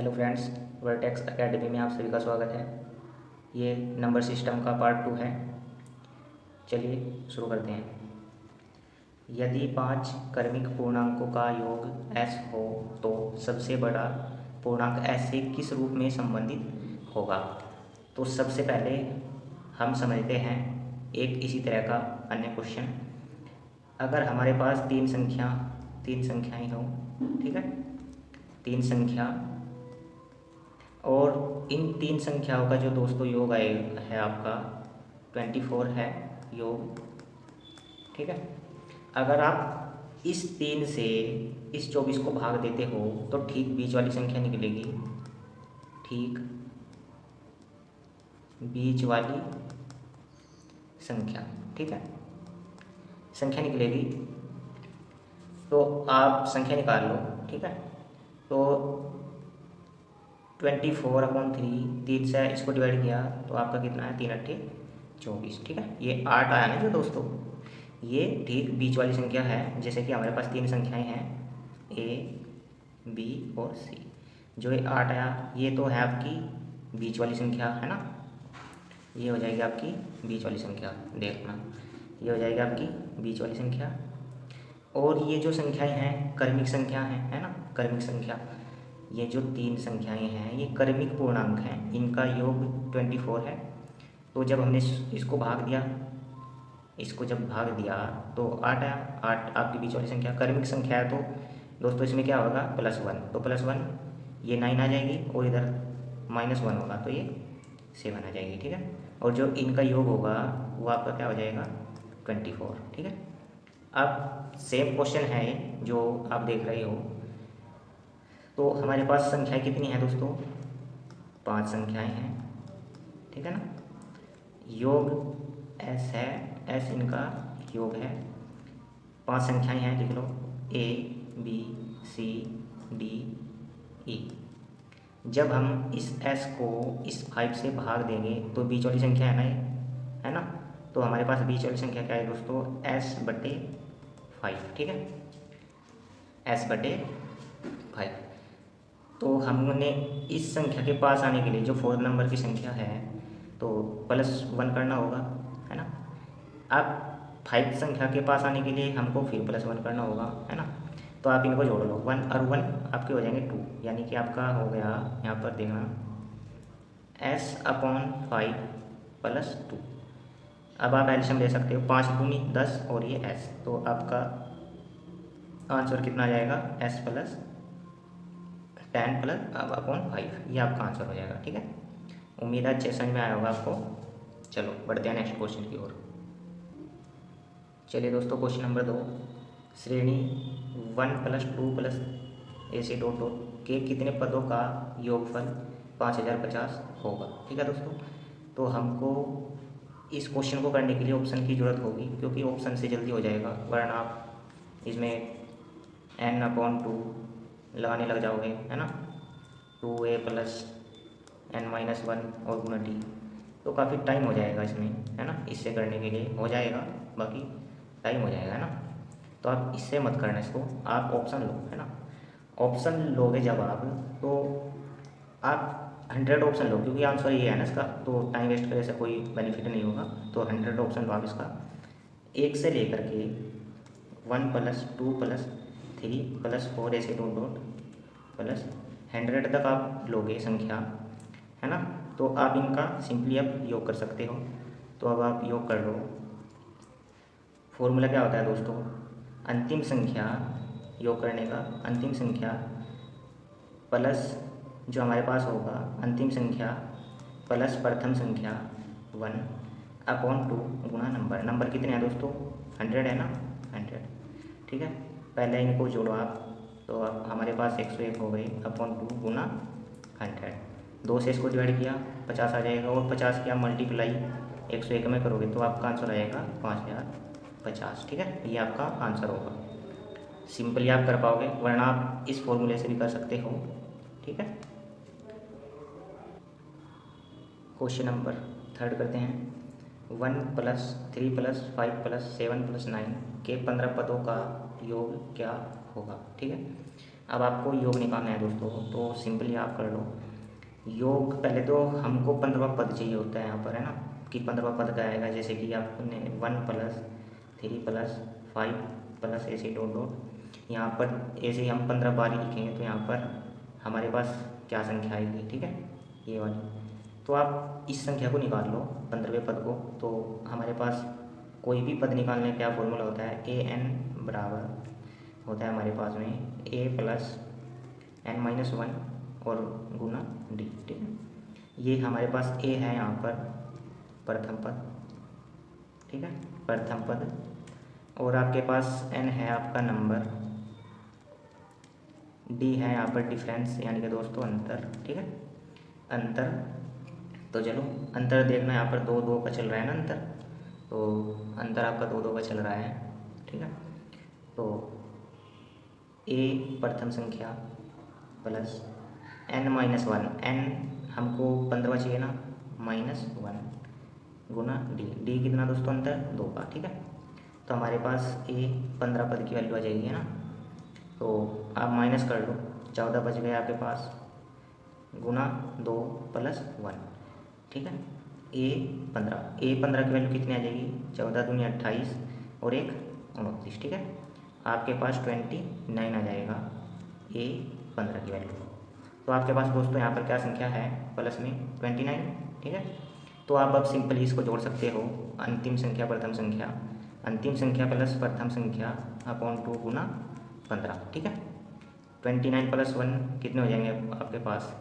Hello friends, vertex academy में आप सभी का स्वागत है। ये नंबर सिस्टम का पार्ट 2 है। चलिए शुरू करते हैं। यदि 5 क्रमिक पूर्णांकों का योग s हो तो सबसे बड़ा पूर्णांक s से किस रूप में संबंधित होगा। तो सबसे पहले हम समझते हैं एक इसी तरह का अन्य क्वेश्चन। अगर हमारे पास तीन संख्याएं हो, ठीक है, तीन संख्या, और इन तीन संख्याओं का जो दोस्तों योग है आपका 24 है योग, ठीक है। अगर आप इस 3 से इस 24 को भाग देते हो तो ठीक बीच वाली संख्या निकलेगी, ठीक बीच वाली संख्या, ठीक है, संख्या निकलेगी। तो आप संख्या निकाल लो, ठीक है। तो 24/3, 3 से इसको डिवाइड किया तो आपका कितना है, 3 अट्ठे 24, ठीक है। ये 8 आया ना जो दोस्तों, ये ठीक बीच वाली संख्या है। जैसे कि हमारे पास तीन संख्याएं हैं A, B और C, जो ये 8 आया ये तो है आपकी बीच वाली संख्या, है ना। ये हो जाएगी आपकी बीच वाली संख्या, देखना ये हो जाएगी आपकी बीच वाली संख्या। और ये जो संख्याएं हैं क्रमिक संख्या हैं, है ना, क्रमिक संख्या। ये जो तीन संख्याएं हैं ये क्रमिक पूर्णांक हैं, इनका योग 24 है। तो जब हमने इसको भाग दिया, इसको जब भाग दिया तो 8 आया। 8 आपकी बीच वाली संख्या, क्रमिक संख्या है। तो दोस्तों इसमें क्या होगा, +1, तो +1 ये 9 आ जाएगी और इधर -1 होगा तो ये 7 आ जाएगी, ठीक है। और जो इनका योग होगा वो आपका क्या हो जाएगा, 24, ठीक है। अब सेम क्वेश्चन है जो आप देख रहे हो। तो हमारे पास संख्याएं कितनी हैं दोस्तों, 5 संख्याएं हैं, ठीक है ना। योग s है, s इनका योग है। 5 संख्याएं हैं, लिख लो A, B, C, D, E। जब हम इस s को इस 5 से भाग देंगे तो बीच वाली संख्या है ना ये, है ना। तो हमारे पास बीच वाली संख्या क्या है दोस्तों, s/5, ठीक है, s/5। तो हमने इस संख्या के पास आने के लिए, जो 4 नंबर की संख्या है, तो +1 करना होगा, है ना। अब 5 संख्या के पास आने के लिए हमको फिर +1 करना होगा, है ना। तो आप इनको जोड़ लो, 1 और 1 आपके हो जाएंगे 2, यानी कि आपका हो गया यहाँ पर देखना s/5 + 2। अब आप एल्शियम ले सकते हो, 5 दूनी 10 और ये s, तो आपका आंसर कितना आ जाएगा, s+10 +5, ये आपका आंसर हो जाएगा, ठीक है। उम्मीद है अच्छे समझ में आया होगा आपको। चलो बढ़ते हैं नेक्स्ट क्वेश्चन की ओर। चलिए दोस्तों, क्वेश्चन नंबर 2, श्रेणी 1 + 2 + ऐसे ... के कितने पदों का योगफल 5050 होगा, ठीक है दोस्तों। तो हमको इस क्वेश्चन को करने के लिए ऑप्शन की ज़रूरत होगी, क्योंकि ऑप्शन से जल्दी हो जाएगा, वरना आप इसमें n/2 लगाने लग जाओगे, है ना, 2a + n-1 और गुणा d, तो काफ़ी टाइम हो जाएगा इसमें, है ना। इससे करने के लिए हो जाएगा, बाकी टाइम हो जाएगा, है ना। तो आप इससे मत करना इसको, आप ऑप्शन लो, है ना। ऑप्शन लोगे जब आप, तो आप 100 ऑप्शन लो, क्योंकि आंसर ये है ना इसका, तो टाइम वेस्ट करने से कोई बेनिफिट नहीं होगा। तो 100 ऑप्शन लो आप इसका, 1 से लेकर के 1 + 2 + 3 + 4 ऐसे ... +100 तक आप लोगे संख्या, है ना। तो आप इनका सिंपली आप योग कर सकते हो। तो अब आप योग कर लो। फॉर्मूला क्या होता है दोस्तों, अंतिम संख्या, योग करने का अंतिम संख्या प्लस जो हमारे पास होगा अंतिम संख्या प्लस प्रथम संख्या 1/2 गुणा नंबर कितने हैं दोस्तों, 100 है ना, 100, ठीक है। पहले इनको जोड़ो आप, तो अब हमारे पास 101 हो गई, 2 गुणा 100, 2 से इसको डिवाइड किया 50 आ जाएगा, और 50 किया मल्टीप्लाई 101 में करोगे तो आपका आंसर आएगा 5050, ठीक है। ये आपका आंसर होगा। सिंपली आप कर पाओगे, वरना आप इस फॉर्मूले से भी कर सकते हो, ठीक है। क्वेश्चन नंबर 3 करते हैं। 1 + 3 + 5 + 7 + 9 के 15 पदों का योग क्या होगा, ठीक है। अब आपको योग निकालना है दोस्तों, तो सिंपली आप कर लो योग। पहले तो हमको 15वां पद चाहिए होता है यहाँ पर, है ना, कि 15वां पद का आएगा। जैसे कि आपने 1 + 3 + 5 प्लस ऐसे डॉट डॉट, यहाँ पर ऐसे ही हम 15 बार लिखेंगे तो यहाँ पर हमारे पास क्या संख्या आएगी, ठीक है, ये वाली। तो आप इस संख्या को निकाल लो, 15वें पद को। तो हमारे पास कोई भी पद निकालने का क्या फॉर्मूला होता है, an बराबर होता है हमारे पास में a + n-1 और गुना d, ठीक है। ये हमारे पास a है यहाँ पर प्रथम पद, ठीक है, प्रथम पद। और आपके पास n है आपका नंबर, d है यहाँ पर डिफरेंस यानी कि दोस्तों अंतर, ठीक है, अंतर। तो चलो अंतर देखना, यहाँ पर 2 का चल रहा है ना अंतर, तो अंतर आपका 2 का चल रहा है, ठीक है। तो a प्रथम संख्या प्लस n-1, n हमको 15वां चाहिए ना, -1 गुना d कितना दोस्तों अंतर 2 का, ठीक है। तो हमारे पास a 15 पद की वैल्यू आ जाएगी, है ना। तो आप माइनस कर लो, 14 बच गए आपके पास, गुना 2 + 1, ठीक है। a 15 की वैल्यू कितनी आ जाएगी, 14 दूनी 28 और 1 29, ठीक है। आपके पास 29 आ जाएगा a 15 की वैल्यू। तो आपके पास दोस्तों यहाँ पर क्या संख्या है, प्लस में 29, ठीक है। तो आप अब सिंपली इसको जोड़ सकते हो, अंतिम संख्या प्रथम संख्या, अंतिम संख्या प्लस प्रथम संख्या अपॉन 2 गुना 15, ठीक है। 29 + 1 कितने हो जाएंगे आपके पास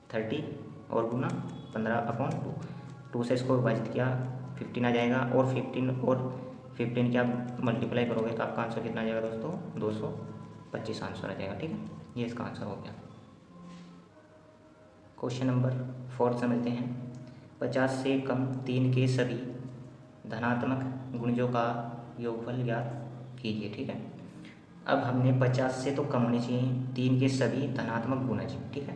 30 और गुना 15/2, 2 से इसको विभाजित किया 15 आ जाएगा, और 15 की आप मल्टीप्लाई करोगे तो आपका आंसर कितना आ जाएगा दोस्तों, 225 आंसर आ जाएगा, ठीक है। ये इसका आंसर हो गया। क्वेश्चन नंबर 4 समझते हैं। 50 से कम 3 के सभी धनात्मक गुणजों का योगफल ज्ञात कीजिए, ठीक है। अब हमने 50 से तो कम होने चाहिए 3 के सभी धनात्मक गुणज, ठीक है।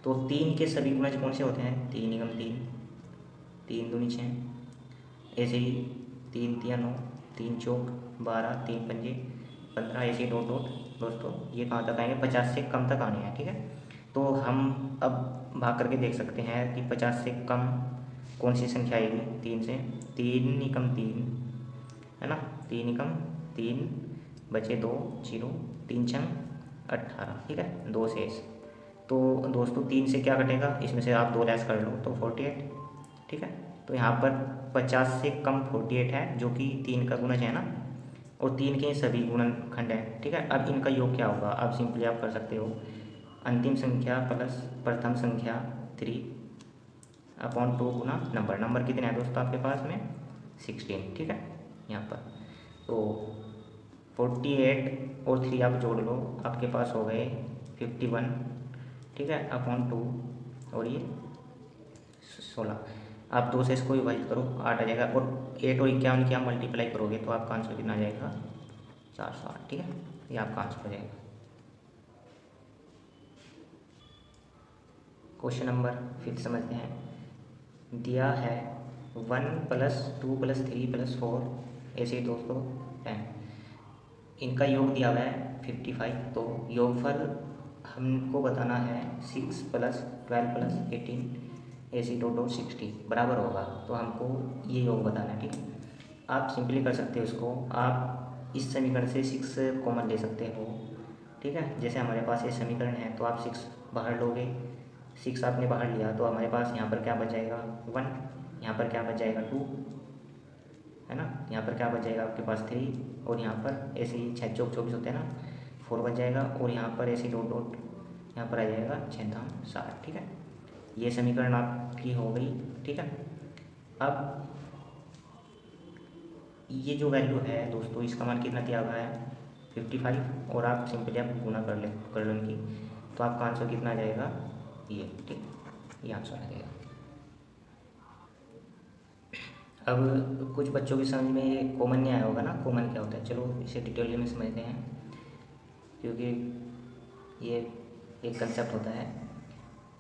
तो 3 के सभी गुणज कौन से होते हैं, 3 × 3, 3 दूनी 6, ऐसे ही 3 × 3 = 9, 3 × 4 = 12, 3 × 5 = 15, ऐसे ही डॉट डॉट दोस्तों ये कहाँ तक आएंगे, 50 से कम तक आने हैं, ठीक है। तो हम अब भाग करके देख सकते हैं कि 50 से कम कौन सी संख्या आएगी, 3 से 3 × 3, है ना, 3 × 3 बचे 2 0, 3 × 6 = 18, ठीक है, 2 शेष। तो दोस्तों 3 से क्या कटेगा, इसमें से आप 2 लेस कर लो तो 48, ठीक है। तो यहाँ पर 50 से कम 48 है, जो कि 3 का गुणज है ना, और 3 के सभी गुणनखंड है, ठीक है। अब इनका योग क्या होगा, अब सिंपली आप कर सकते हो अंतिम संख्या प्लस प्रथम संख्या 3/2 गुना नंबर कितने हैं दोस्तों आपके पास में 16, ठीक है। यहाँ पर तो 48 और 3 आप जोड़ लो, आपके पास हो गए 51, ठीक है, /2, और ये 16। आप 2 से इसको विभाजित करो 8 आ जाएगा, और 8 और 51 की आप मल्टीप्लाई करोगे तो आपका आंसर कितना आ जाएगा 408, ठीक है। ये आपका आंसर हो जाएगा। क्वेश्चन नंबर 5 समझते हैं। दिया है 1 + 2 + 3 + 4 ऐसे ही दोस्तों 10, इनका योग दिया हुआ है 55। तो योगफल हमको बताना है 6 + 12 + 18 ऐसे डॉट डॉट 60 बराबर होगा। तो हमको ये योग बताना है, ठीक है। आप सिंपली कर सकते हो इसको, आप इस समीकरण से 6 कॉमन ले सकते हो, ठीक है। जैसे हमारे पास ये समीकरण है तो आप 6 बाहर लोगे, 6 आपने बाहर लिया तो हमारे पास यहाँ पर क्या बच जाएगा 1, यहाँ पर क्या बच जाएगा 2, है ना, यहाँ पर क्या बच जाएगा आपके पास 3, और यहाँ पर ऐसे ही 6 × 4 = 24 होते हैं ना, 4 बच जाएगा, और यहाँ पर ऐसे डॉट डॉट यहाँ पर आ जाएगा 6 × 7, ठीक है। ये समीकरण आपकी हो गई, ठीक है। अब ये जो वैल्यू है दोस्तों, इसका मान कितना दिया हुआ है 55, और आप सिंपली आप गुना कर लो इनकी, तो आपका आंसर कितना आ जाएगा ये, ठीक, ये आंसर आ जाएगा। अब कुछ बच्चों की समझ में ये कॉमन नहीं आया होगा ना, कॉमन क्या होता है, चलो इसे डिटेल में समझते हैं, क्योंकि ये एक कंसेप्ट होता है।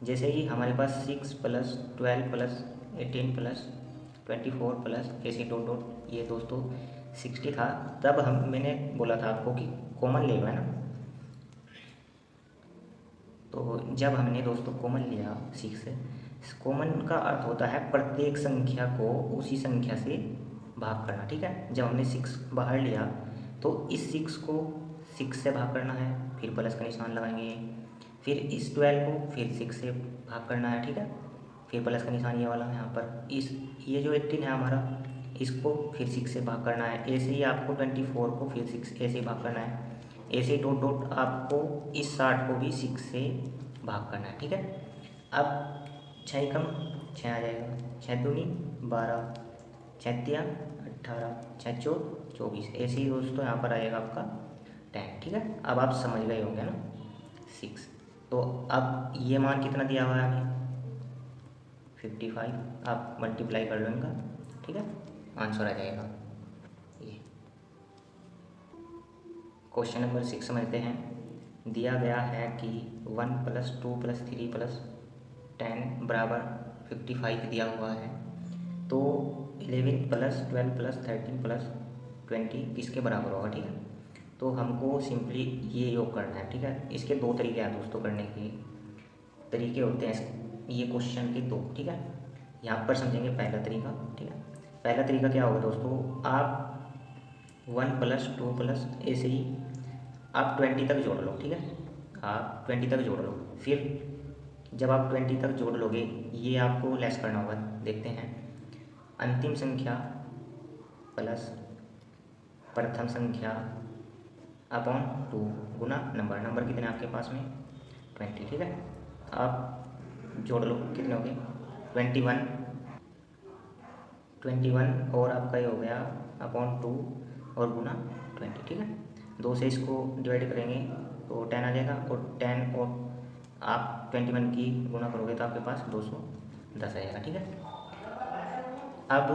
जैसे ही हमारे पास 6 + 12 + 18 + 24 प्लस ऐसे डॉट डॉट ये दोस्तों 60 था, तब मैंने बोला था आपको कि कॉमन ले लो, है ना। तो जब हमने दोस्तों कॉमन लिया 6, कॉमन का अर्थ होता है प्रत्येक संख्या को उसी संख्या से भाग करना, ठीक है। जब हमने 6 बाहर लिया तो इस 6 को 6 से भाग करना है, फिर प्लस का निशान लगाएंगे, फिर इस 12 को फिर 6 से भाग करना है, ठीक है, फिर प्लस का निशान ये वाला यहाँ पर, इस ये जो 18 है हमारा, इसको फिर 6 से भाग करना है। ऐसे ही आपको 24 को फिर 6 ऐसे ही भाग करना है। ऐसे डॉट डॉट आपको इस 60 को भी 6 से भाग करना है, ठीक है। अब 6 कम 6 आ जाएगा, 6 दूनी 12, 6 तिया 18, 6 चौक 24, ऐसे ही दोस्तों यहाँ पर आएगा आपका 10, ठीक है। अब आप समझ गए होंगे ना 6। तो अब ये मान कितना दिया हुआ है हमें 55, आप मल्टीप्लाई कर लो इनका, ठीक है, आंसर आ जाएगा ये। क्वेश्चन नंबर 6 समझते हैं। दिया गया है कि 1 + 2 + 3 + 10 बराबर 55 दिया हुआ है, तो 11 + 12 + 13 + 20 किसके बराबर होगा, ठीक है। तो हमको सिंपली ये योग करना है, ठीक है। इसके दो तरीके हैं दोस्तों, करने के तरीके होते हैं ये क्वेश्चन के दो, ठीक है। यहाँ पर समझेंगे पहला तरीका, ठीक है। पहला तरीका क्या होगा दोस्तों, आप 1 + 2 + ऐसे ही आप 20 तक जोड़ लो, ठीक है, आप 20 तक जोड़ लो। फिर जब आप 20 तक जोड़ लोगे, ये आपको लेस करना होगा, देखते हैं। अंतिम संख्या प्लस प्रथम संख्या अपॉन 2 गुना नंबर, नंबर कितने आपके पास में 20, ठीक है। आप जोड़ लो, कितने हो गए 21, 21 और आपका ये हो गया अपॉन 2 और गुना 20, ठीक है। 2 से इसको डिवाइड करेंगे तो 10 आ जाएगा, और 10 और आप 21 की गुना करोगे तो आपके पास 210 आ जाएगा, ठीक है। अब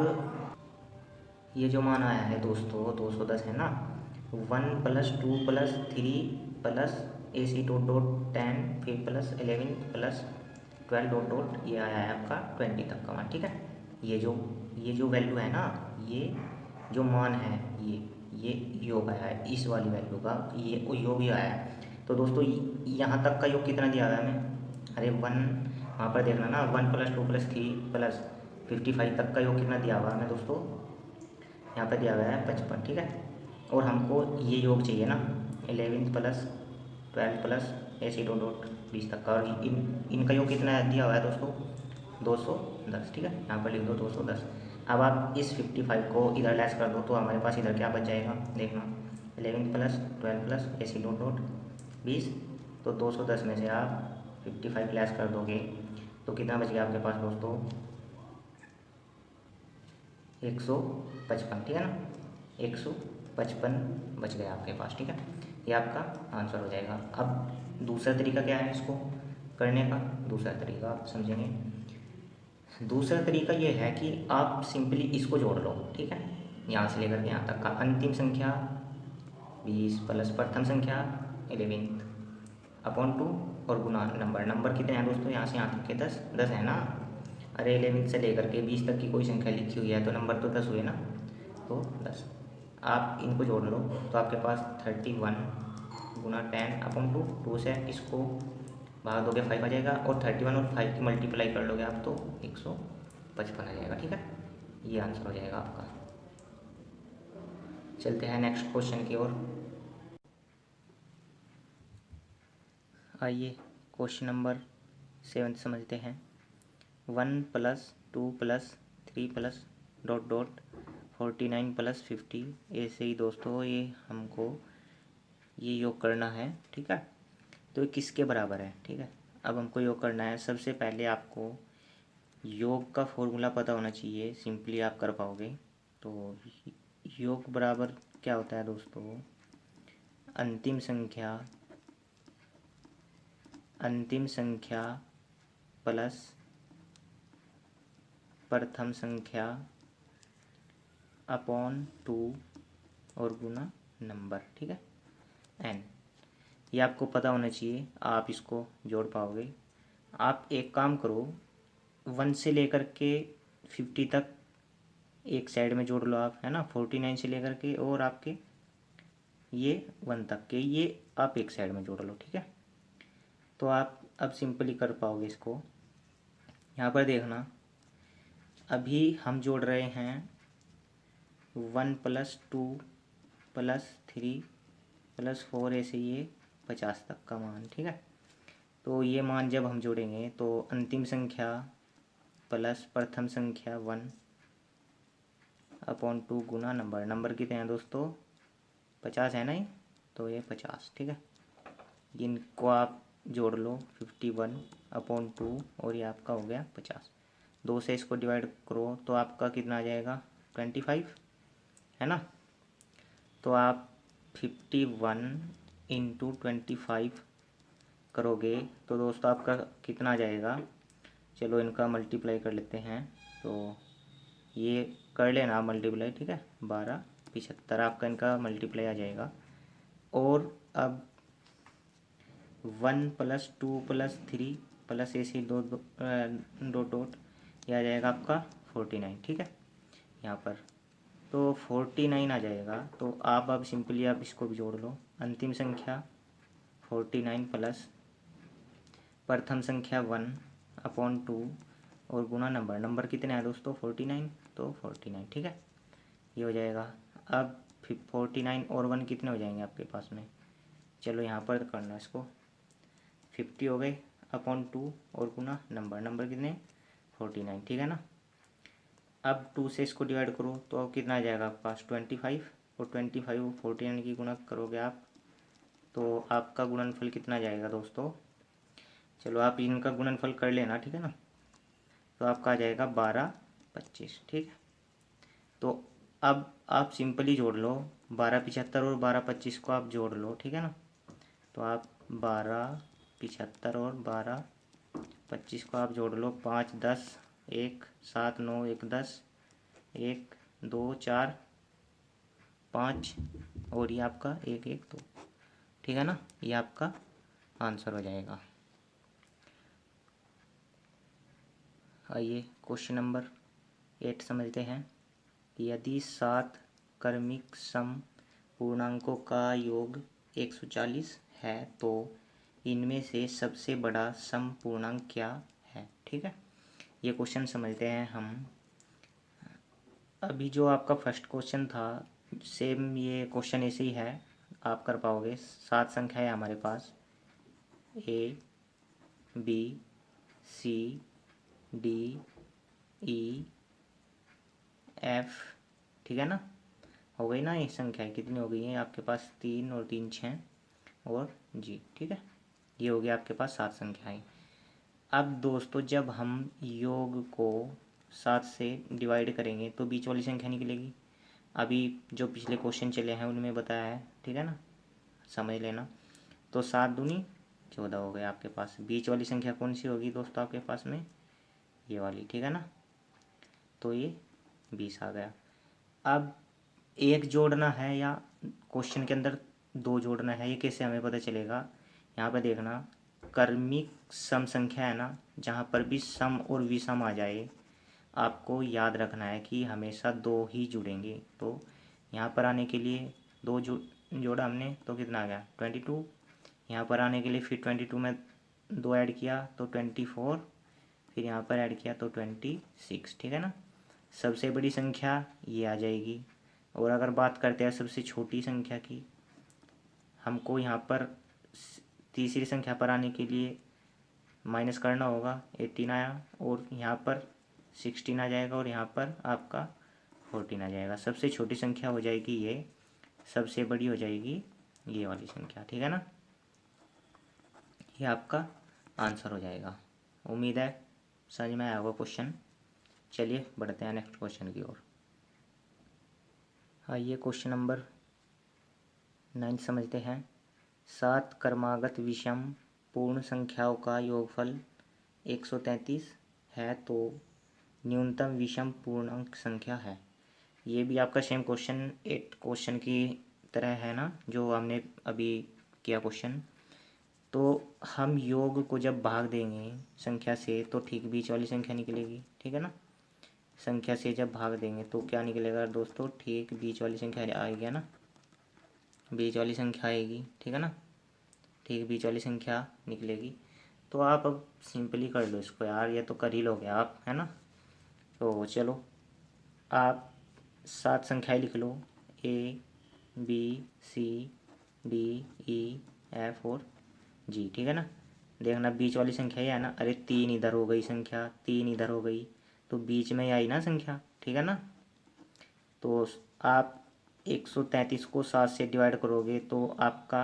ये जो मान आया है दोस्तों 210 है ना, 1 + 2 + 3 + AC डॉट डॉट 10 फिर +11 + 12 डॉट डॉट ये आया है आपका 20 तक का मान, ठीक है। ये जो वैल्यू है ना, ये जो मान है, ये योग आया है, इस वाली वैल्यू का ये योग ही आया है। तो दोस्तों यहाँ तक का योग कितना दिया हुआ है हमें, अरे 1 वहाँ पर देखना ना, 1 + 2 + 3 + 55 तक का योग कितना दिया हुआ है हमें दोस्तों, यहाँ पर दिया गया है 55, ठीक है। और हमको ये योग चाहिए ना 11 + 12 + ऐसे डॉट डॉट 20 तक का, और इनका योग कितना दिया हुआ है दोस्तों 210, ठीक है, यहाँ पर लिख दो 210। अब आप इस 55 को इधर लेस कर दो तो हमारे पास इधर क्या बच जाएगा, देखना 11 + 12 + ऐसे डॉट डॉट 20, तो 210 में से आप 55 लेस कर दोगे तो कितना बच गया आपके पास दोस्तों 155, ठीक है ना, 155 बच गया आपके पास, ठीक है। ये आपका आंसर हो जाएगा। अब दूसरा तरीका क्या है इसको करने का, दूसरा तरीका आप समझेंगे। दूसरा तरीका ये है कि आप सिंपली इसको जोड़ लो, ठीक है, यहाँ से लेकर के यहाँ तक का अंतिम संख्या 20 + प्रथम संख्या 11 अपॉन 2 और गुना नंबर, नंबर कितने हैं दोस्तों यहाँ से यहाँ तक के 10 है ना। अरे 11 से लेकर के 20 तक की कोई संख्या लिखी हुई है तो नंबर तो 10 हुए ना, तो 10। आप इनको जोड़ लो तो आपके पास 31 गुना 10 अपॉन 2, 2 से इसको भाग दोगे 5 आ जाएगा, और 31 और 5 की मल्टीप्लाई कर लोगे आप तो 155 आ जाएगा, ठीक है। ये आंसर हो जाएगा आपका। चलते हैं नेक्स्ट क्वेश्चन की ओर। आइए क्वेश्चन नंबर 7 समझते हैं। 1 + 2 + 3 + डॉट डॉट 49 + 50, ऐसे ही दोस्तों ये हमको ये योग करना है, ठीक है। तो ये किसके बराबर है, ठीक है। अब हमको योग करना है, सबसे पहले आपको योग का फॉर्मूला पता होना चाहिए, सिंपली आप कर पाओगे। तो योग बराबर क्या होता है दोस्तों, अंतिम संख्या प्लस प्रथम संख्या अपॉन 2 और गुना नंबर, ठीक है, n। ये आपको पता होना चाहिए, आप इसको जोड़ पाओगे। आप एक काम करो, 1 से लेकर के 50 तक एक साइड में जोड़ लो आप, है ना, 49 से लेकर के और आपके ये 1 तक के ये आप एक साइड में जोड़ लो, ठीक है। तो आप अब सिंपली कर पाओगे इसको। यहाँ पर देखना, अभी हम जोड़ रहे हैं 1 + 2 + 3 + 4, ऐसे ये 50 तक का मान, ठीक है। तो ये मान जब हम जोड़ेंगे तो अंतिम संख्या प्लस प्रथम संख्या 1/2 गुना नंबर कितने हैं दोस्तों, 50 है ना ये, तो ये 50, ठीक है। इनको आप जोड़ लो, 51/2 और ये आपका हो गया 50। 2 से इसको डिवाइड करो तो आपका कितना आ जाएगा, 25, है ना। तो आप 51 × 25 करोगे तो दोस्तों आपका कितना आ जाएगा, चलो इनका मल्टीप्लाई कर लेते हैं। तो ये कर लेना मल्टीप्लाई, ठीक है, 12×75 आपका इनका मल्टीप्लाई आ जाएगा। और अब 1 + 2 + 3 प्लस ऐसे दो डॉट ये आ जाएगा आपका 49, ठीक है। यहाँ पर तो 49 आ जाएगा। तो आप अब सिंपली आप इसको भी जोड़ लो, अंतिम संख्या 49 प्लस प्रथम संख्या 1/2 और गुना नंबर कितने हैं दोस्तों, 49, तो 49, ठीक है, ये हो जाएगा। अब 49 और 1 कितने हो जाएंगे आपके पास में, चलो यहाँ पर करना इसको, 50 हो गए /2 और गुना नंबर कितने, 49, ठीक है ना। अब 2 से इसको डिवाइड करो तो अब कितना आ जाएगा आपके पास, 25, और 25 और 49 की गुणा करोगे आप तो आपका गुणनफल कितना आ जाएगा दोस्तों, चलो आप इनका गुणनफल कर लेना, ठीक है ना। तो आपका आ जाएगा 12×25, ठीक है। तो अब आप सिंपली जोड़ लो, 12×75 और 12×25 को आप जोड़ लो, ठीक है ना। तो आप 12×75 और 12×25 को आप जोड़ लो, 5, 10, 1, 7, 9, 1, 10, 1, 2, 4, 5 और ये आपका 1, 1, 2, ठीक है ना। ये आपका आंसर हो जाएगा। आइए क्वेश्चन नंबर 8 समझते हैं। यदि 7 क्रमिक सम पूर्णांकों का योग 140 है तो इनमें से सबसे बड़ा सम पूर्णांक क्या है, ठीक है। ये क्वेश्चन समझते हैं हम। अभी जो आपका फर्स्ट क्वेश्चन था सेम ये क्वेश्चन ऐसे ही है, आप कर पाओगे। 7 संख्या है हमारे पास, A, B, C, D, E, F, ठीक है ना। हो गई ना ये संख्याएँ, कितनी हो गई हैं आपके पास, 3 और 3 6 और G, ठीक है। ये हो गया आपके पास 7 संख्याएँ। अब दोस्तों जब हम योग को 7 से डिवाइड करेंगे तो बीच वाली संख्या निकलेगी। अभी जो पिछले क्वेश्चन चले हैं उनमें बताया है, ठीक है ना, समझ लेना। तो 7 दूनी 14 हो गया आपके पास। बीच वाली संख्या कौन सी होगी दोस्तों आपके पास में, ये वाली, ठीक है ना। तो ये 20 आ गया। अब एक जोड़ना है या क्वेश्चन के अंदर 2 जोड़ना है, ये कैसे हमें पता चलेगा। यहाँ पे देखना, क्रमिक सम संख्या है ना, जहाँ पर भी सम और विषम आ जाए आपको याद रखना है कि हमेशा 2 ही जुड़ेंगे। तो यहाँ पर आने के लिए 2 जोड़ा हमने तो कितना आ गया, 22। यहाँ पर आने के लिए फिर 22 में 2 ऐड किया तो 24, फिर यहाँ पर ऐड किया तो 26, ठीक है ना। सबसे बड़ी संख्या ये आ जाएगी। और अगर बात करते हैं सबसे छोटी संख्या की, हमको यहाँ पर तीसरी संख्या पर आने के लिए माइनस करना होगा, 18 आया और यहाँ पर 16 आ जाएगा और यहाँ पर आपका 14 आ जाएगा। सबसे छोटी संख्या हो जाएगी ये, सबसे बड़ी हो जाएगी ये वाली संख्या, ठीक है ना। ये आपका आंसर हो जाएगा। उम्मीद है समझ में आया होगा क्वेश्चन। चलिए बढ़ते हैं नेक्स्ट क्वेश्चन की ओर। आइए क्वेश्चन नंबर 9 समझते हैं। 7 क्रमागत विषम पूर्ण संख्याओं का योगफल 133 है तो न्यूनतम विषम पूर्णांक संख्या है। ये भी आपका सेम क्वेश्चन 8 क्वेश्चन की तरह है ना, जो हमने अभी किया क्वेश्चन। तो हम योग को जब भाग देंगे संख्या से तो ठीक बीच वाली संख्या निकलेगी, ठीक है ना। संख्या से जब भाग देंगे तो क्या निकलेगा दोस्तों, ठीक बीच वाली संख्या आएगी ना, बीच वाली संख्या आएगी, ठीक है ना, ठीक बीच वाली संख्या निकलेगी। तो आप अब सिंपली कर लो इसको यार, ये तो कर ही लोगे आप, है ना। तो चलो आप 7 संख्याएं लिख लो, ABCDEF और G, ठीक है ना। देखना बीच वाली संख्या ये है ना, अरे 3 इधर हो गई संख्या, 3 इधर हो गई, तो बीच में ही आई ना संख्या, ठीक है ना। तो आप 133 को 7 से डिवाइड करोगे तो आपका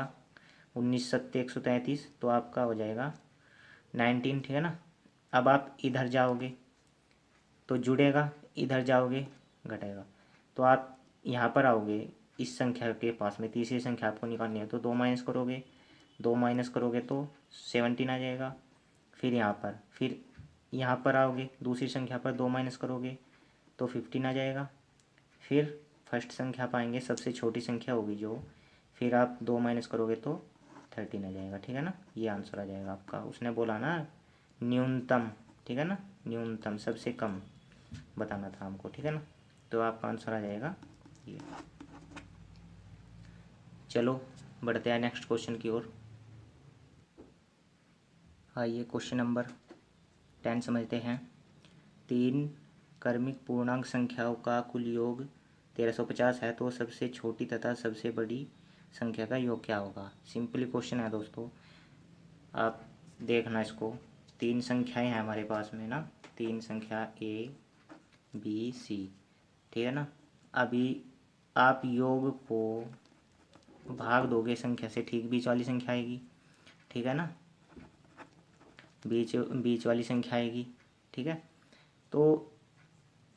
19 सत्ते 133, तो आपका हो जाएगा 19, ठीक है ना। अब आप इधर जाओगे तो जुड़ेगा, इधर जाओगे घटेगा, तो आप यहाँ पर आओगे इस संख्या के पास में, तीसरी संख्या आपको निकालनी है, तो 2 माइनस करोगे, 2 माइनस करोगे तो 17 आ जाएगा। फिर यहाँ पर आओगे दूसरी संख्या पर, 2 माइनस करोगे तो 15 आ जाएगा। फिर फर्स्ट संख्या पाएंगे, सबसे छोटी संख्या होगी जो, फिर आप 2 माइनस करोगे तो 13 आ जाएगा, ठीक है ना। ये आंसर आ जाएगा आपका। उसने बोला ना न्यूनतम, ठीक है ना, न्यूनतम सबसे कम बताना था हमको, ठीक है ना। तो आपका आंसर आ जाएगा ये। चलो बढ़ते हैं नेक्स्ट क्वेश्चन की ओर। आइए क्वेश्चन नंबर 10 समझते हैं। 3 क्रमिक पूर्णांक संख्याओं का कुल योग 1350 है, तो सबसे छोटी तथा सबसे बड़ी संख्या का योग क्या होगा। सिंपली क्वेश्चन है दोस्तों, आप देखना इसको। 3 संख्याएं हैं हमारे पास में ना, 3 संख्या ABC, ठीक है ना। अभी आप योग को भाग दोगे संख्या से, ठीक बीच वाली संख्या आएगी, ठीक है ना, बीच बीच वाली संख्या आएगी, ठीक है। तो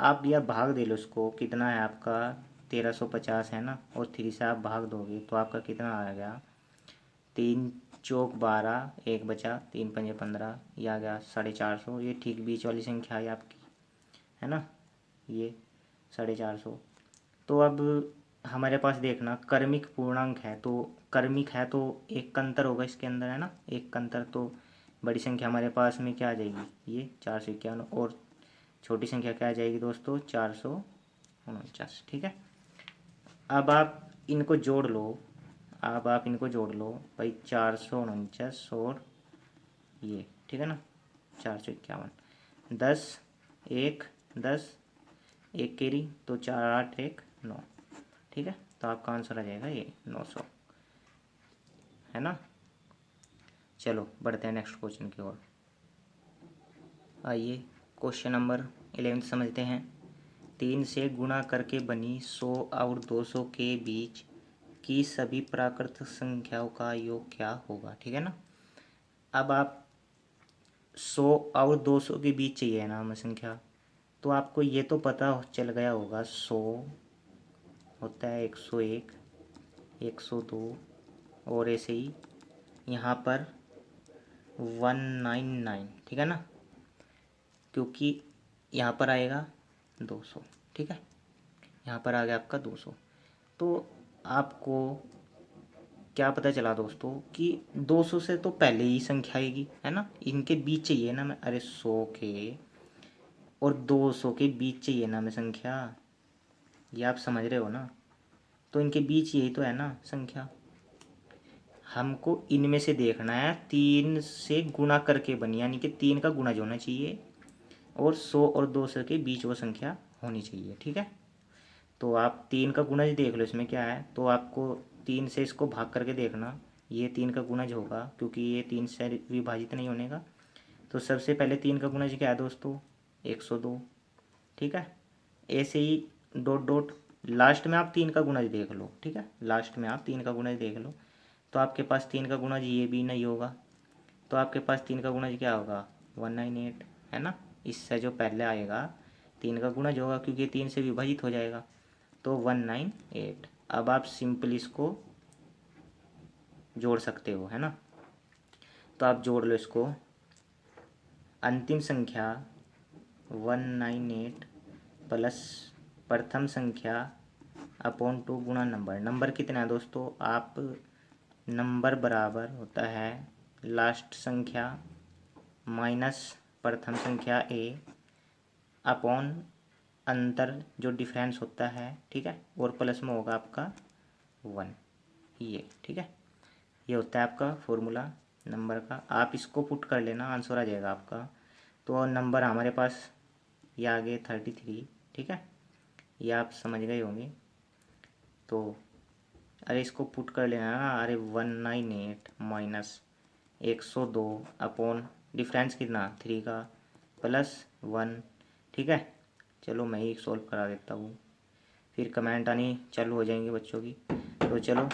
आप यह भाग दे लो इसको, कितना है आपका 1350 है ना, और 3 से आप भाग दोगे तो आपका कितना आ गया, 3 चौक 12, 1 बचा, 3 पंजे 15, ये आ गया 450। ये ठीक बीच वाली संख्या है आपकी, है ना, ये 450। तो अब हमारे पास देखना क्रमिक पूर्णांक है, तो क्रमिक है तो एक कंतर होगा इसके अंदर, है ना, एक कंतर। तो बड़ी संख्या हमारे पास में क्या आ जाएगी, ये 451, और छोटी संख्या क्या आ जाएगी दोस्तों, 449, ठीक है। अब आप इनको जोड़ लो, अब आप इनको जोड़ लो भाई, 449 और ये, ठीक है ना, 451, 10 1 10, एक केरी, तो 4 8 1 9, ठीक है। तो आपका आंसर आ जाएगा ये 900, है ना। चलो बढ़ते हैं नेक्स्ट क्वेश्चन की ओर। आइए क्वेश्चन नंबर 11 समझते हैं। 3 से गुणा करके बनी 100 और 200 के बीच की सभी प्राकृत संख्याओं का योग क्या होगा, ठीक है ना। अब आप 100 और 200 के बीच चाहिए ना हमें संख्या, तो आपको ये तो पता चल गया होगा 100 होता है 101, 102, और ऐसे ही यहाँ पर 199, ठीक है ना, क्योंकि यहाँ पर आएगा 200, ठीक है, यहाँ पर आ गया आपका 200। तो आपको क्या पता चला दोस्तों कि 200 से तो पहले ही संख्या आएगी, है ना, इनके बीच चाहिए ना मैं, अरे 100 के और 200 के बीच चाहिए ना मैं संख्या, ये आप समझ रहे हो ना। तो इनके बीच यही तो है ना संख्या, हमको इनमें से देखना है 3 से गुणा करके बनी, यानी कि 3 का गुणज होना चाहिए, और 100 और 200 के बीच वो संख्या होनी चाहिए, ठीक है। तो आप 3 का गुणज देख लो इसमें क्या है, तो आपको 3 से इसको भाग करके देखना, ये 3 का गुणज होगा, क्योंकि ये 3 से विभाजित नहीं होने का। तो सबसे पहले 3 का गुणज क्या है दोस्तों, 102, ठीक है। ऐसे ही डॉट डॉट लास्ट में आप 3 का गुणज देख लो, ठीक है, लास्ट में आप 3 का गुणज देख लो, तो आपके पास 3 का गुणज ये भी नहीं होगा, तो आपके पास 3 का गुणज क्या होगा, 198, है ना। इससे जो पहले आएगा 3 का गुणज होगा, क्योंकि 3 से विभाजित हो जाएगा, तो 198। अब आप सिंपल इसको जोड़ सकते हो, है ना। तो आप जोड़ लो इसको, अंतिम संख्या 198 प्लस प्रथम संख्या अपॉन 2 गुणा नंबर। नंबर कितना है दोस्तों, आप नंबर बराबर होता है लास्ट संख्या माइनस प्रथम संख्या ए अपॉन अंतर जो डिफरेंस होता है, ठीक है, और प्लस में होगा आपका 1, ये ठीक है, ये होता है आपका फॉर्मूला नंबर का, आप इसको पुट कर लेना, आंसर आ जाएगा आपका। तो नंबर हमारे पास ये आ गए 33, ठीक है, ये आप समझ गए होंगे। तो अरे इसको पुट कर लेना ना, अरे 198 माइनस 102 अपॉन डिफरेंस कितना 3 का प्लस 1, ठीक है। चलो मैं ही सॉल्व करा देता हूँ, फिर कमेंट आनी चालू हो जाएंगे बच्चों की। तो चलो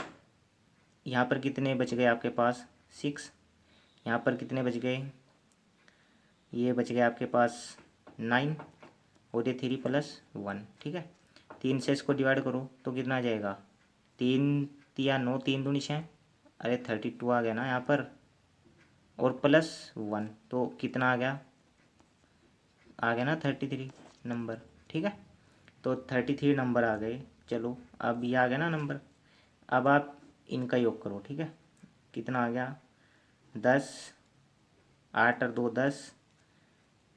यहाँ पर कितने बच गए आपके पास 6, यहाँ पर कितने बच गए, ये बच गए आपके पास 9 और ये 3 प्लस 1, ठीक है। 3 से इसको डिवाइड करो तो कितना आ जाएगा, 3 तिया 9, 3 दूनी 6, अरे 32 आ गया ना यहाँ पर, और प्लस 1 तो कितना आ गया ना 33 नंबर, ठीक है। तो 33 नंबर आ गए। चलो अब ये आ गया ना नंबर, अब आप इनका योग करो, ठीक है। कितना आ गया 10, 8 और 2 10,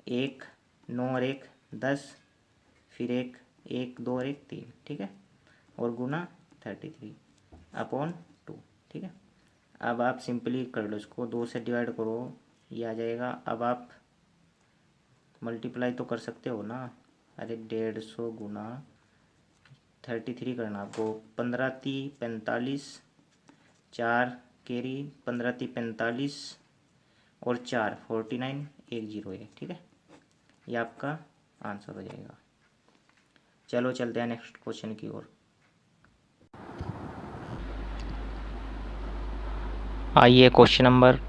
1 9 और 1 10, फिर 1 1 2 और 1 3, ठीक है, और गुना 33 अपॉन 2, ठीक है। अब आप सिंपली कर लो इसको, 2 से डिवाइड करो, ये आ जाएगा। अब आप मल्टीप्लाई तो कर सकते हो ना, अरे 150 गुना 33 करना आपको, 15 × 45, 4 कैरी 15 × 45 और 4 49 1 0 है, ठीक है। ये आपका आंसर हो जाएगा। चलो चलते हैं नेक्स्ट क्वेश्चन की ओर। आइए क्वेश्चन नंबर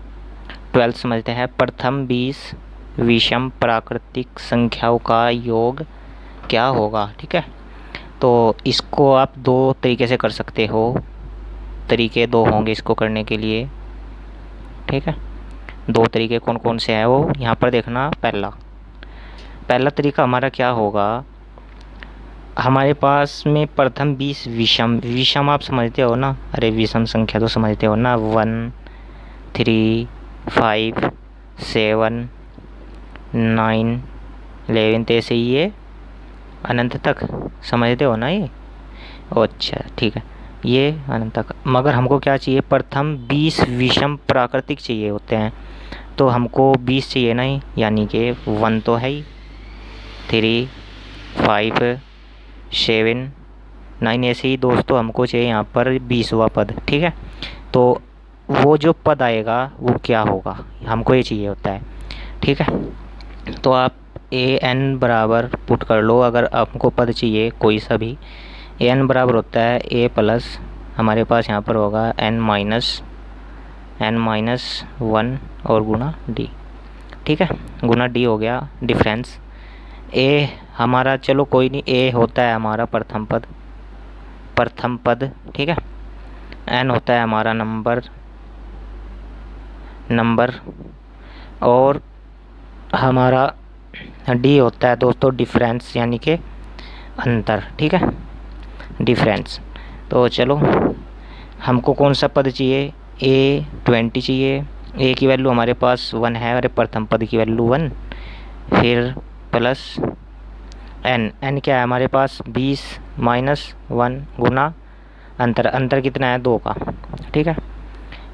12 समझते हैं। प्रथम 20 विषम प्राकृतिक संख्याओं का योग क्या होगा, ठीक है। तो इसको आप 2 तरीके से कर सकते हो, तरीके 2 होंगे इसको करने के लिए, ठीक है। 2 तरीके कौन कौन से हैं वो यहाँ पर देखना। पहला तरीका हमारा क्या होगा, हमारे पास में प्रथम 20 विषम आप समझते हो ना, अरे विषम संख्या तो समझते हो ना, 1 3 5 7 9 11, तो ऐसे ही ये अनंत तक समझते हो ना ये। अच्छा ठीक है, ये अनंत तक। मगर हमको क्या चाहिए, प्रथम 20 विषम प्राकृतिक चाहिए होते हैं, तो हमको 20 चाहिए नहीं, यानी कि 1 तो है ही, 3 5 7 9, ऐसे ही दोस्तों हमको चाहिए यहाँ पर 20वां पद, ठीक है। तो वो जो पद आएगा वो क्या होगा, हमको ये चाहिए होता है, ठीक है। तो आप an बराबर पुट कर लो, अगर आपको पद चाहिए कोई सा भी। an बराबर होता है a प्लस, हमारे पास यहाँ पर होगा n माइनस 1 और गुना d, ठीक है, गुना d हो गया डिफरेंस। a हमारा चलो कोई नहीं, a होता है हमारा प्रथम पद, ठीक है। n होता है हमारा नंबर और हमारा d होता है दोस्तों डिफरेंस, यानी कि अंतर, ठीक है, डिफरेंस। तो चलो हमको कौन सा पद चाहिए, a 20 चाहिए, a की वैल्यू हमारे पास 1 है और प्रथम पद की वैल्यू 1, फिर प्लस n क्या है हमारे पास 20 माइनस 1 गुना अंतर कितना है 2 का, ठीक है।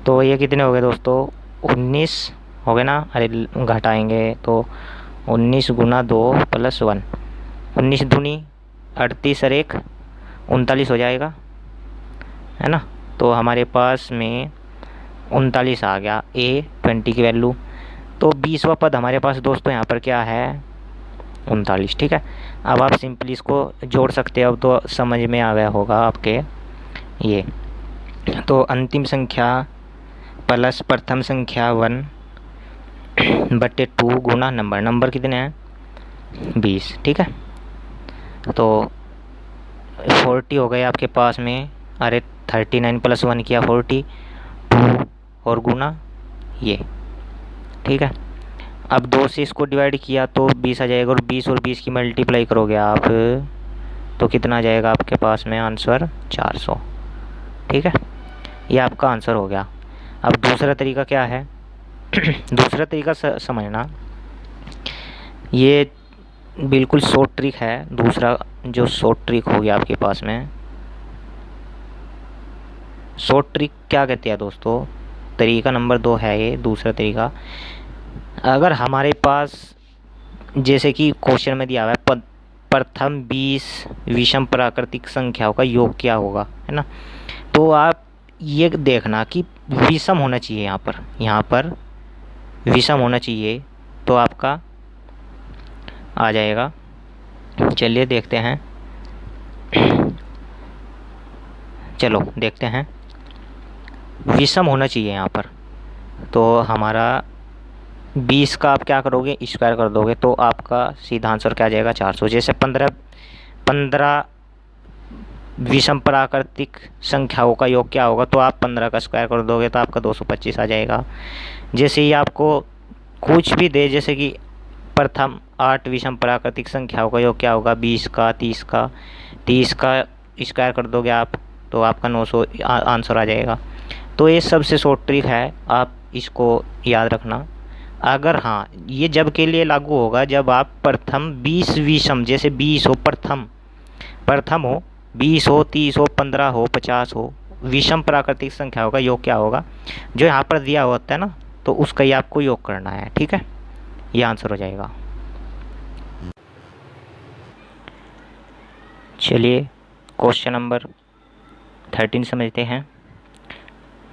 तो ये कितने हो गए दोस्तों 19 हो गए ना, अरे घटाएंगे तो 19 गुना 2 प्लस 1, 19 दूनी 38 और 1 39 हो जाएगा, है ना। तो हमारे पास में 39 आ गया a 20 की वैल्यू। तो 20वां पद हमारे पास दोस्तों यहाँ पर क्या है 39, ठीक है। अब आप सिंपली इसको जोड़ सकते हो, अब तो समझ में आ गया होगा आपके ये। तो अंतिम संख्या प्लस प्रथम संख्या 1/2 गुना नंबर कितने हैं 20, ठीक है। तो 40 हो गए आपके पास में, अरे 39 प्लस 1 किया 40, 2 और गुना ये, ठीक है। अब 2 से इसको डिवाइड किया तो 20 आ जाएगा, और 20 की मल्टीप्लाई करोगे आप तो कितना आ जाएगा आपके पास में आंसर 400, ठीक है। ये आपका आंसर हो गया। अब दूसरा तरीका क्या है दूसरा तरीका समझना, ये बिल्कुल शॉर्ट ट्रिक है। दूसरा जो शॉर्ट ट्रिक हो गया आपके पास में, शॉर्ट ट्रिक क्या कहते हैं दोस्तों, तरीका नंबर 2 है ये दूसरा तरीका। अगर हमारे पास जैसे कि क्वेश्चन में दिया हुआ है प्रथम 20 विषम प्राकृतिक संख्याओं का योग क्या होगा, है ना। तो आप ये देखना कि विषम होना चाहिए, यहाँ पर विषम होना चाहिए, तो आपका आ जाएगा। चलिए देखते हैं, चलो देखते हैं। विषम होना चाहिए यहाँ पर, तो हमारा 20 का आप क्या करोगे, स्क्वायर कर दोगे तो आपका सीधा आंसर क्या आ जाएगा 400। जैसे 15 विषम प्राकृतिक संख्याओं का योग क्या होगा, तो आप 15 का स्क्वायर कर दोगे तो आपका 225 आ जाएगा। जैसे ही आपको कुछ भी दे, जैसे कि प्रथम 8 विषम प्राकृतिक संख्याओं का योग क्या होगा, 20 का 30 का स्क्वायर कर दोगे आप तो आपका 900 आंसर आ जाएगा। तो ये सबसे शॉर्ट ट्रिक है, आप इसको याद रखना। अगर हाँ, ये जब के लिए लागू होगा जब आप प्रथम 20 विषम, जैसे 20 हो प्रथम हो, 20 हो, 30 हो, 15 हो, 50 हो, विषम प्राकृतिक संख्याओं का योग क्या होगा, जो यहाँ पर दिया होता है ना, तो उसका ही आपको योग करना है, ठीक है। ये आंसर हो जाएगा। चलिए क्वेश्चन नंबर 13 समझते हैं।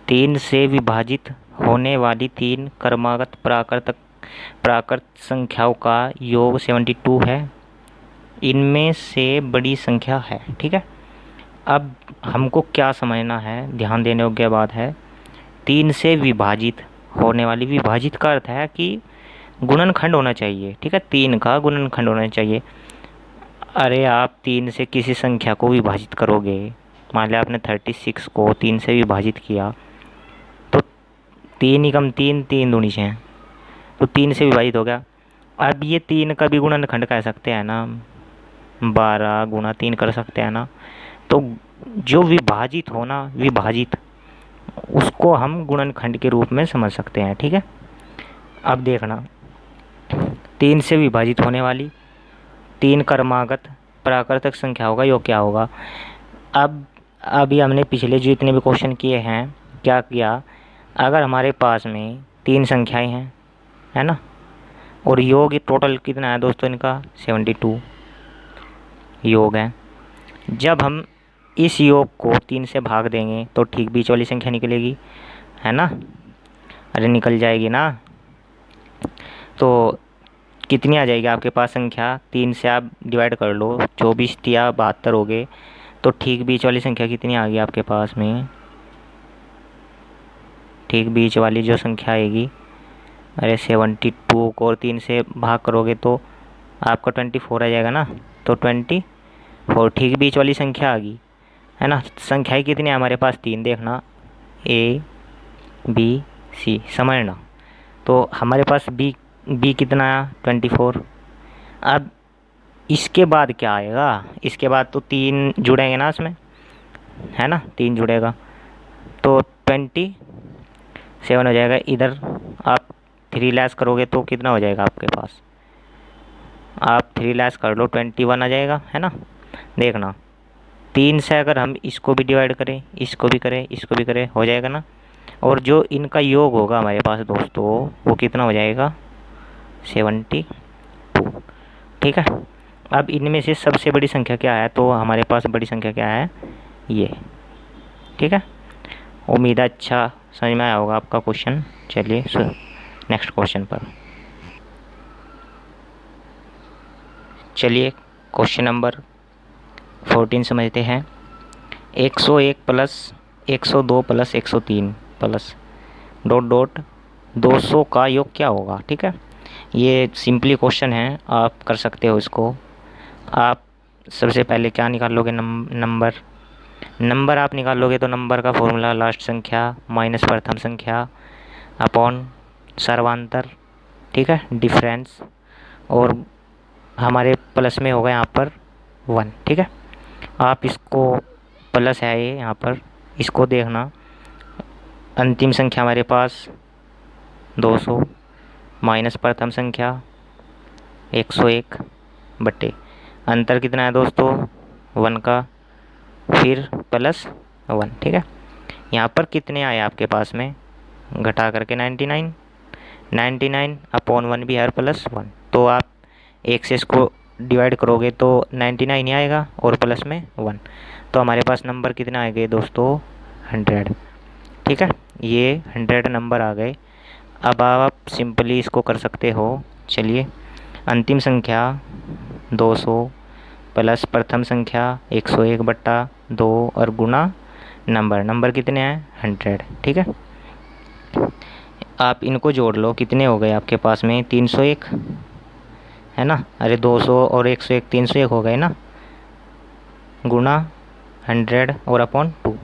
3 से विभाजित होने वाली 3 क्रमागत प्राकृत संख्याओं का योग 72 है। इनमें से बड़ी संख्या है, ठीक है। अब हमको क्या समझना है, ध्यान देने योग्य बात है। 3 से विभाजित होने वाली, विभाजित का अर्थ है कि गुणनखंड होना चाहिए, ठीक है। 3 का गुणनखंड होना चाहिए। अरे आप 3 से किसी संख्या को विभाजित करोगे, मान लिया आपने 36 को 3 से विभाजित किया, तो 3 एकम 3, 3 दूनी 6, तो 3 से विभाजित हो गया। अब ये 3 का भी गुणनखंड कह सकते हैं ना, 12 गुणा 3 कर सकते हैं ना। तो जो विभाजित हो ना, विभाजित, उसको हम गुणनखंड के रूप में समझ सकते हैं, ठीक है। अब देखना, 3 से विभाजित होने वाली 3 क्रमागत प्राकृतिक संख्याओं का योग क्या होगा। अब अभी हमने पिछले जितने भी क्वेश्चन किए हैं, क्या किया, अगर हमारे पास में 3 संख्याएं हैं, है ना, और योग टोटल कितना है दोस्तों, इनका 72 योग है। जब हम इस योग को 3 से भाग देंगे तो ठीक बीच वाली संख्या निकलेगी, है ना। अरे निकल जाएगी ना। तो कितनी आ जाएगी आपके पास संख्या, 3 से आप डिवाइड कर लो, 24 या 72 हो गए, तो ठीक बीच वाली संख्या कितनी आ गई आपके पास में, ठीक बीच वाली जो संख्या आएगी, अरे 72 को और 3 से भाग करोगे तो आपका 24 आ जाएगा ना। तो 24 ठीक बीच वाली संख्या आ गई, है ना। संख्याएं कितनी है हमारे पास, 3, देखना A B C, समझना। तो हमारे पास B कितना है 24। अब इसके बाद क्या आएगा, इसके बाद तो 3 जुड़ेंगे ना इसमें, है ना, 3 जुड़ेगा तो 27 हो जाएगा। इधर आप 3 लेस करोगे तो कितना हो जाएगा आपके पास, आप 3 लेस कर लो 21 आ जाएगा, है ना। देखना 3 से अगर हम इसको भी डिवाइड करें, इसको भी करें, इसको भी करें, हो जाएगा ना। और जो इनका योग होगा हमारे पास दोस्तों, वो कितना हो जाएगा 72, ठीक है। अब इनमें से सबसे बड़ी संख्या क्या है, तो हमारे पास बड़ी संख्या क्या है, ये, ठीक है। उम्मीद है अच्छा समझ में आया होगा आपका क्वेश्चन। चलिए नेक्स्ट क्वेश्चन पर चलिए। क्वेश्चन नंबर 14 समझते हैं। 101 प्लस 102 प्लस 103 प्लस ... 200 का योग क्या होगा, ठीक है। ये सिंपली क्वेश्चन है, आप कर सकते हो इसको। आप सबसे पहले क्या निकालोगे, नंबर आप निकालोगे तो नंबर का फॉर्मूला लास्ट संख्या माइनस प्रथम संख्या अपॉन सर्वांतर, ठीक है, डिफरेंस, और हमारे प्लस में होगा यहाँ पर 1, ठीक है। आप इसको प्लस है ये यहाँ पर, इसको देखना, अंतिम संख्या हमारे पास 200 माइनस प्रथम संख्या 101 बटे अंतर कितना है दोस्तों 1 का, फिर प्लस 1, ठीक है। यहाँ पर कितने आए आपके पास में घटा करके 99, 99 अपॉन 1 भी है प्लस 1। तो आप 1 से इसको डिवाइड करोगे तो 99 ही आएगा और प्लस में 1। तो हमारे पास नंबर कितने आ गए दोस्तों? 100। ठीक है, ये 100 नंबर आ गए। अब आप सिंपली इसको कर सकते हो। चलिए, अंतिम संख्या 200 प्लस प्रथम संख्या 101/2 और गुना नंबर कितने हैं? 100। ठीक है, आप इनको जोड़ लो, कितने हो गए आपके पास में? 301 है ना। अरे 200 और 101 301 हो गए ना, गुना 100 और अपॉन 2।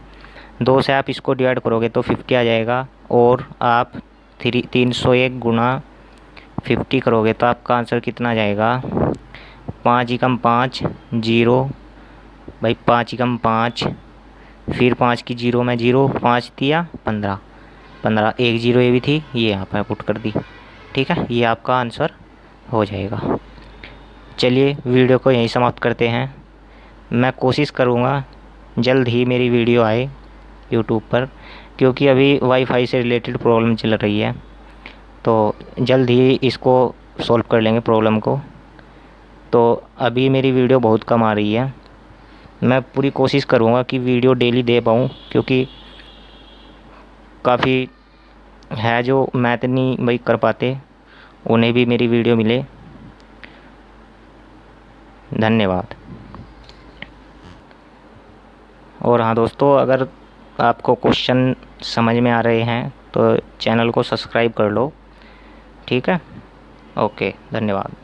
2 से आप इसको डिवाइड करोगे तो 50 आ जाएगा, और आप 301 गुना 50 करोगे तो आपका आंसर कितना आ जाएगा? 5 एकम 5 जीरो, भाई 5 एकम 5, फिर 5 की जीरो में जीरो, 5 दिया 15, 15 एक जीरो ये भी थी, ये यहाँ पर पुट कर दी। ठीक है, ये आपका आंसर हो जाएगा। चलिए, वीडियो को यहीं समाप्त करते हैं। मैं कोशिश करूँगा जल्द ही मेरी वीडियो आए यूट्यूब पर, क्योंकि अभी वाईफाई से रिलेटेड प्रॉब्लम चल रही है, तो जल्द ही इसको सॉल्व कर लेंगे प्रॉब्लम को। तो अभी मेरी वीडियो बहुत कम आ रही है, मैं पूरी कोशिश करूँगा कि वीडियो डेली दे पाऊँ, क्योंकि काफ़ी है जो मैथ नहीं भाई कर पाते, उन्हें भी मेरी वीडियो मिले। धन्यवाद। और हाँ दोस्तों, अगर आपको क्वेश्चन समझ में आ रहे हैं तो चैनल को सब्सक्राइब कर लो। ठीक है, ओके, धन्यवाद।